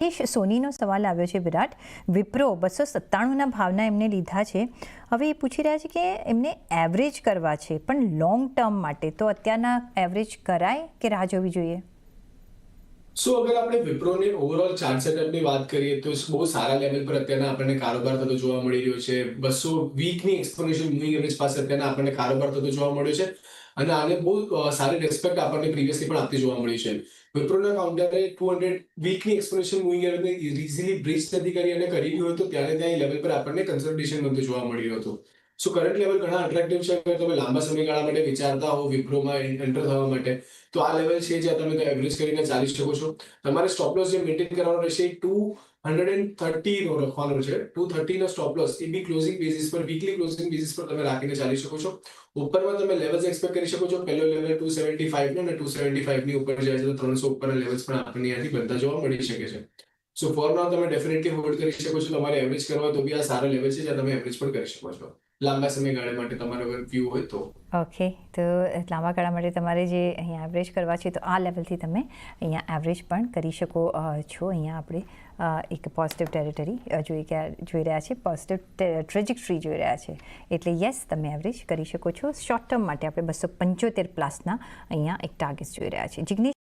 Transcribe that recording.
જિગ્નેશ, સોનીનો સવાલ આવ્યો છે. વિરાટ, વિપ્રો 297ના ભાવના એમને લીધા છે. હવે એ પૂછી રહ્યા છે કે એમને એવરેજ કરવા છે પણ લોંગ ટર્મ માટે, તો અત્યારના એવરેજ કરાય કે રાહ જોવી જોઈએ? અગર આપણે વિપ્રોની ઓવરઓલ ચાર્ટ સેટઅપની વાત કરીએ તો બહુ સારા લેવલ પર અત્યારના આપણને કારોબાર થતો જોવા મળી રહ્યો છે. 200 વીકની એક્સપોનેન્શિયલ મૂવિંગ એવરેજ પાસે અત્યારના આપણને કારોબાર થતો જોવા મળ્યો છે અને આને બહુ સારી રિસ્પેક્ટ આપણને પ્રીવિયસલી પણ આપતી જોવા મળી છે. વિપ્રોના કાઉન્ટરે 200 વીકની એક્સપોનેન્શિયલ મૂવિંગ એવરેજને ઇઝીલી બ્રીચ નથી કરી અને કરી રહ્યું હતું, ત્યારે ત્યાં લેવલ પર આપણને કન્સલ્ટેશન બનતું જોવા મળ્યું હતું. કરંટ લેવલ ઘણા અટ્રેક્ટિવ છે. અગર તમે લાંબા સમયગાળા માટે વિચારતા હો વિપ્રોમાં એન્ટર થવા માટે, તો આ લેવલ છે જ્યાં તમે એવરેજ કરીને ચાલી શકો છો. તમારે સ્ટોપ લોસ જે મેન્ટેન કરવાનો રહેશે 230 નો રાખવાનો છે. 230 નો સ્ટોપ લોસ એ બી ક્લોઝિંગ બેસિસ પર, વીકલી ક્લોઝિંગ બેસિસ પર તમે રાખીને ચાલી શકો છો. ઉપરમાં તમે લેવલ્સ એક્સપેક્ટ કરી શકો છો. પહેલો લેવલ 275 નો અને 275 ની ઉપર જાય છે તો 300 ઉપરના લેવલ્સ પણ આપણને અહીંયાથી બનતા જોવા મળી શકે છે. ફોર નાઉ તમે ડેફિનેટલી હોલ્ડ કરી શકો છો. તમારે એવરેજ કરવા તો બી આ સારા લેવલ છે જ્યાં તમે એવરેજ પણ કરી શકો છો લાંબા સમયગાળા માટે તમારો વ્યૂ હોય તો. ઓકે, તો લાંબા ગાળા માટે તમારે જે અહીંયા એવરેજ કરવા છે તો આ લેવલથી તમે અહીંયા એવરેજ પણ કરી શકો છો. અહીંયા આપણે એક પોઝિટિવ ટેરિટરી જોઈ રહ્યા છે, પોઝિટિવ ટ્રેજેક્ટરી જોઈ રહ્યા છે, એટલે યસ તમે એવરેજ કરી શકો છો. શોર્ટ ટર્મ માટે આપણે 275 પ્લસના અહીંયા એક ટાર્ગેટ જોઈ રહ્યા છે. જિગ્નેશ